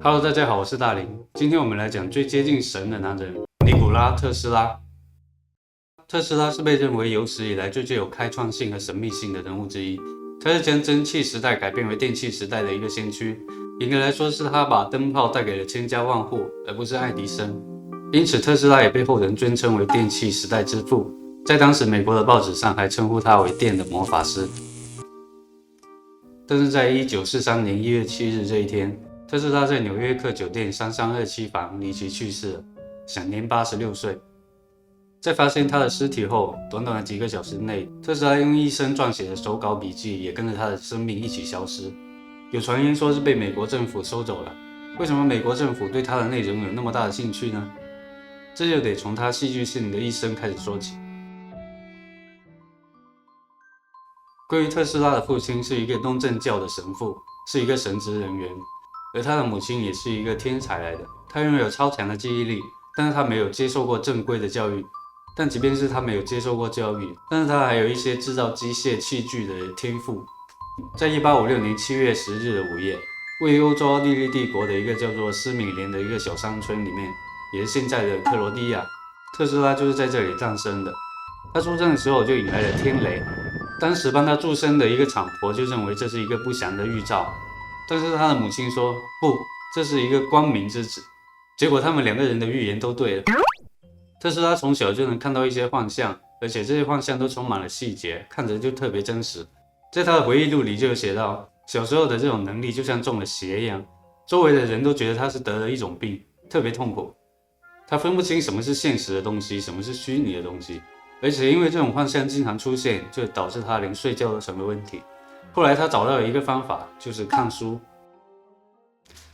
Hello， 大家好，我是大林。今天我们来讲最接近神的男人——尼古拉·特斯拉。特斯拉是被认为有史以来最具有开创性和神秘性的人物之一。他是将蒸汽时代改变为电气时代的一个先驱。严格来说，是他把灯泡带给了千家万户，而不是爱迪生。因此，特斯拉也被后人尊称为电气时代之父。在当时，美国的报纸上还称呼他为电的魔法师。但是在1943年1月7日这一天，特斯拉在纽约客酒店3327房离奇去世了，享年86岁。在发现他的尸体后，短短的几个小时内，特斯拉用一生撰写的手稿笔记也跟着他的生命一起消失。有传言说是被美国政府收走了。为什么美国政府对他的内容有那么大的兴趣呢？这就得从他戏剧性的一生开始说起。关于特斯拉的父亲是一个东正教的神父，是一个神职人员，而他的母亲也是一个天才来的。他拥有超强的记忆力，但是他没有接受过正规的教育。但即便是他没有接受过教育，但是他还有一些制造机械器具的天赋。在1856年7月10日的午夜，位于欧洲奥地利帝国的一个叫做斯米连的一个小山村里面，也是现在的克罗地亚，特斯拉就是在这里诞生的。他出生的时候就引来了天雷，当时帮他祝生的一个产婆就认为这是一个不祥的预兆，但是他的母亲说不，这是一个光明之子。结果他们两个人的预言都对了。特斯拉从小就能看到一些幻象，而且这些幻象都充满了细节，看着就特别真实。在他的回忆录里就有写到，小时候的这种能力就像中了邪一样，周围的人都觉得他是得了一种病，特别痛苦。他分不清什么是现实的东西，什么是虚拟的东西，而且因为这种幻象经常出现，就导致他连睡觉都成为问题。后来他找到了一个方法，就是看书。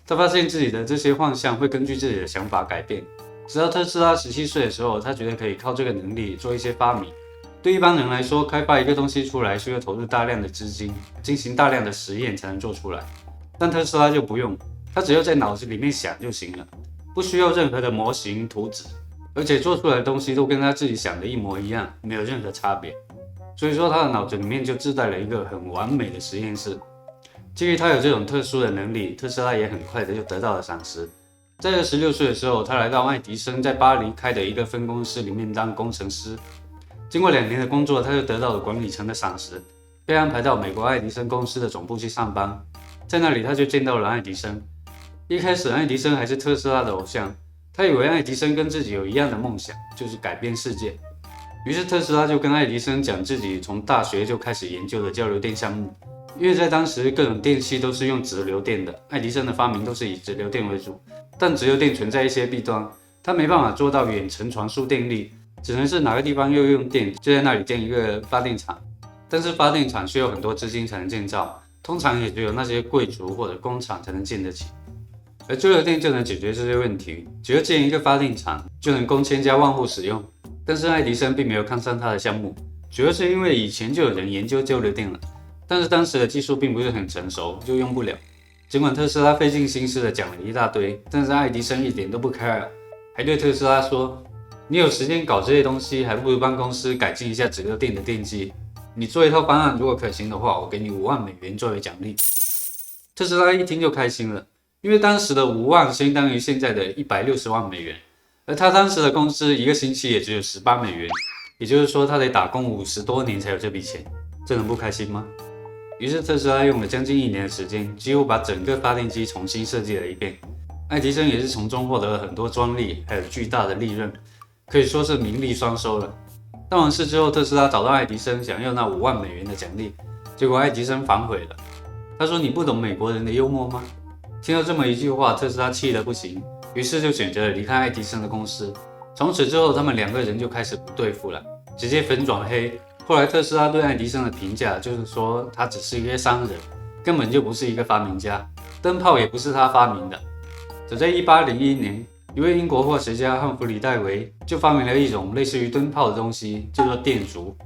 他发现自己的这些幻象会根据自己的想法改变。直到特斯拉17岁的时候，他觉得可以靠这个能力做一些发明。对一般人来说，开发一个东西出来需要投入大量的资金，进行大量的实验才能做出来。但特斯拉就不用，他只要在脑子里面想就行了，不需要任何的模型图纸，而且做出来的东西都跟他自己想的一模一样，没有任何差别。所以说他的脑子里面就自带了一个很完美的实验室。基于他有这种特殊的能力，特斯拉也很快的就得到了赏识。在16岁的时候，他来到爱迪生在巴黎开的一个分公司里面当工程师。经过2年的工作，他就得到了管理层的赏识，被安排到美国爱迪生公司的总部去上班。在那里，他就见到了爱迪生。一开始，爱迪生还是特斯拉的偶像，他以为爱迪生跟自己有一样的梦想，就是改变世界。于是特斯拉就跟爱迪生讲自己从大学就开始研究的交流电项目。因为在当时各种电器都是用直流电的，爱迪生的发明都是以直流电为主，但直流电存在一些弊端，他没办法做到远程传输电力，只能是哪个地方又用电，就在那里建一个发电厂。但是发电厂需要很多资金才能建造，通常也只有那些贵族或者工厂才能建得起。而直流电就能解决这些问题，只要建一个发电厂，就能供千家万户使用。但是爱迪生并没有看上他的项目，主要是因为以前就有人研究交流电了。但是当时的技术并不是很成熟，就用不了。尽管特斯拉费尽心思的讲了一大堆，但是爱迪生一点都不 care， 还对特斯拉说：“你有时间搞这些东西，还不如帮公司改进一下直流电的电机。你做一套方案，如果可行的话，我给你5万美元作为奖励。”特斯拉一听就开心了，因为当时的5万相当于现在的160万美元，而他当时的工资一个星期也只有18美元，也就是说他得打工50多年才有这笔钱，这能不开心吗？于是特斯拉用了将近1年的时间，几乎把整个发电机重新设计了一遍。爱迪生也是从中获得了很多专利，还有巨大的利润，可以说是名利双收了。办完事之后，特斯拉找到爱迪生，想要那5万美元的奖励，结果爱迪生反悔了。他说：“你不懂美国人的幽默吗？”听到这么一句话，特斯拉气得不行，于是就选择了离开爱迪生的公司。从此之后，他们2个人就开始不对付了，直接粉转黑。后来特斯拉对爱迪生的评价就是说，他只是一个商人，根本就不是一个发明家，灯泡也不是他发明的。早在1801年，一位英国化学家汉弗里·戴维就发明了一种类似于灯泡的东西，叫做电烛。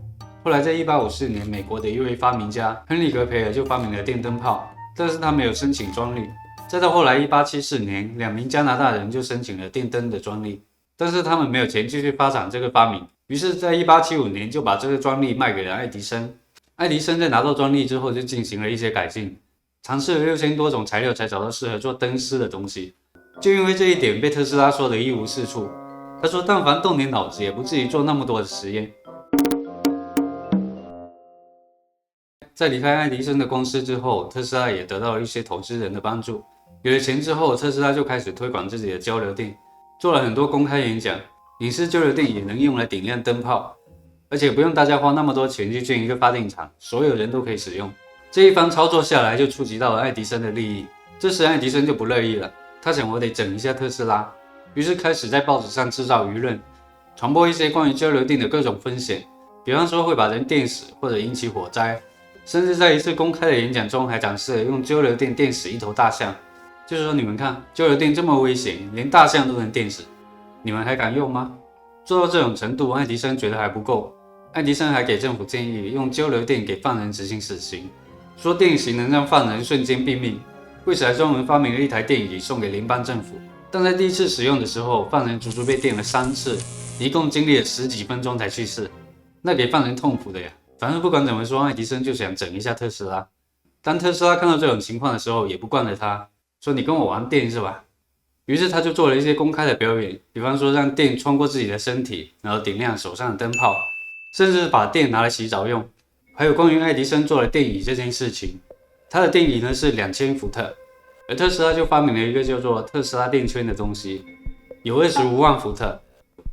后来在1854年，美国的一位发明家亨利·格培尔就发明了电灯泡，但是他没有申请专利。再到后来1874年，2名加拿大人就申请了电灯的专利，但是他们没有钱继续发展这个发明。于是，在1875年就把这个专利卖给了爱迪生。爱迪生在拿到专利之后，就进行了一些改进。尝试了6000多种材料才找到适合做灯丝的东西。就因为这一点被特斯拉说得一无是处。他说但凡动点脑子也不至于做那么多的实验。在离开爱迪生的公司之后，特斯拉也得到了一些投资人的帮助。有了钱之后，特斯拉就开始推广自己的交流电，做了很多公开演讲。隐式交流电也能用来点亮灯泡，而且不用大家花那么多钱去建一个发电厂，所有人都可以使用。这一番操作下来，就触及到了爱迪生的利益。这时爱迪生就不乐意了，他想我得整一下特斯拉，于是开始在报纸上制造舆论，传播一些关于交流电的各种风险，比方说会把人电死或者引起火灾，甚至在一次公开的演讲中还展示了用交流电电死一头大象，就是说你们看，交流电这么危险，连大象都能电死，你们还敢用吗？做到这种程度，爱迪生觉得还不够，爱迪生还给政府建议用交流电给犯人执行死刑，说电刑能让犯人瞬间毙命，为此还专门发明了一台电椅送给联邦政府。但在第一次使用的时候，犯人足足被电了3次，一共经历了10几分钟才去世，那给犯人痛苦的呀。反正不管怎么说，爱迪生就想整一下特斯拉。当特斯拉看到这种情况的时候，也不惯着他，说你跟我玩电是吧？于是他就做了一些公开的表演，比方说让电穿过自己的身体，然后点亮手上的灯泡，甚至把电拿来洗澡用。还有关于爱迪生做了电椅这件事情，他的电椅呢是2000伏特，而特斯拉就发明了一个叫做特斯拉电圈的东西，有25万伏特，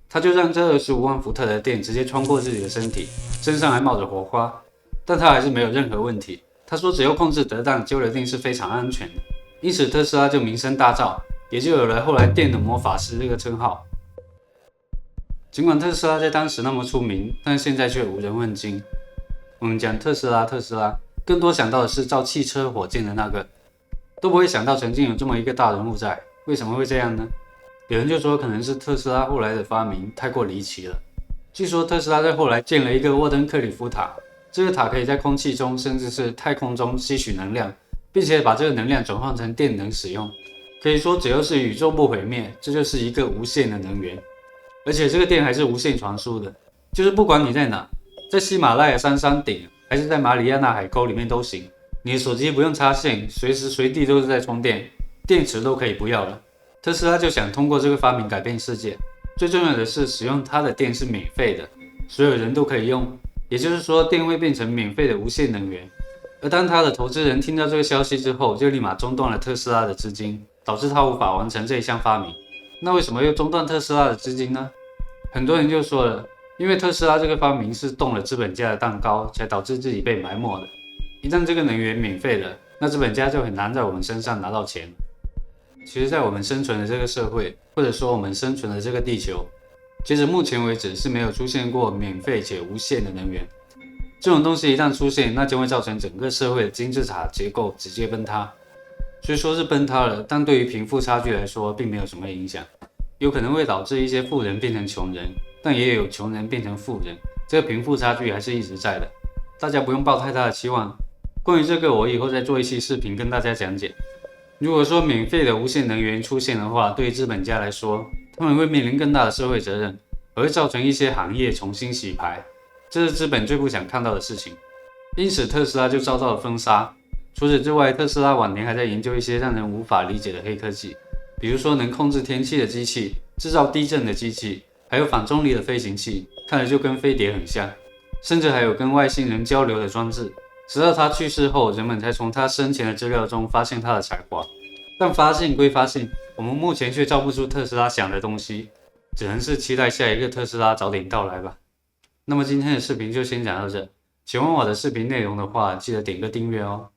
他就让这25万伏特的电直接穿过自己的身体，身上还冒着火花，但他还是没有任何问题。他说只要控制得当，交流电是非常安全的，因此特斯拉就名声大噪，也就有了后来电的魔法师这个称号。尽管特斯拉在当时那么出名，但现在却无人问津。我们讲特斯拉，更多想到的是造汽车火箭的那个，都不会想到曾经有这么一个大人物在。为什么会这样呢？有人就说可能是特斯拉后来的发明太过离奇了。据说特斯拉在后来建了一个沃登克里夫塔，这个塔可以在空气中甚至是太空中吸取能量，并且把这个能量转换成电能使用。可以说只要是宇宙不毁灭，这就是一个无限的能源。而且这个电还是无线传输的，就是不管你在哪，在喜马拉雅山顶还是在马里亚纳海沟里面都行，你的手机不用插线，随时随地都是在充电，电池都可以不要了。特斯拉就想通过这个发明改变世界，最重要的是使用它的电是免费的，所有人都可以用，也就是说电会变成免费的无限能源。而当他的投资人听到这个消息之后，就立马中断了特斯拉的资金，导致他无法完成这一项发明。那为什么又中断特斯拉的资金呢？很多人就说了，因为特斯拉这个发明是动了资本家的蛋糕，才导致自己被埋没的。一旦这个能源免费了，那资本家就很难在我们身上拿到钱。其实在我们生存的这个社会，或者说我们生存的这个地球，截止目前为止是没有出现过免费且无限的能源。这种东西一旦出现，那将会造成整个社会的金字塔结构直接崩塌。虽说是崩塌了，但对于贫富差距来说并没有什么影响，有可能会导致一些富人变成穷人，但也有穷人变成富人，这个贫富差距还是一直在的，大家不用抱太大的期望。关于这个我以后再做一期视频跟大家讲解。如果说免费的无限能源出现的话，对于资本家来说，他们会面临更大的社会责任，而会造成一些行业重新洗牌，这是资本最不想看到的事情。因此特斯拉就遭到了封杀。除此之外，特斯拉晚年还在研究一些让人无法理解的黑科技，比如说能控制天气的机器，制造地震的机器，还有反重力的飞行器，看着就跟飞碟很像，甚至还有跟外星人交流的装置。直到他去世后，人们才从他生前的资料中发现他的才华。但发现归发现，我们目前却造不出特斯拉想的东西，只能是期待下一个特斯拉早点到来吧。那么今天的视频就先讲到这，喜欢我的视频内容的话，记得点个订阅哦。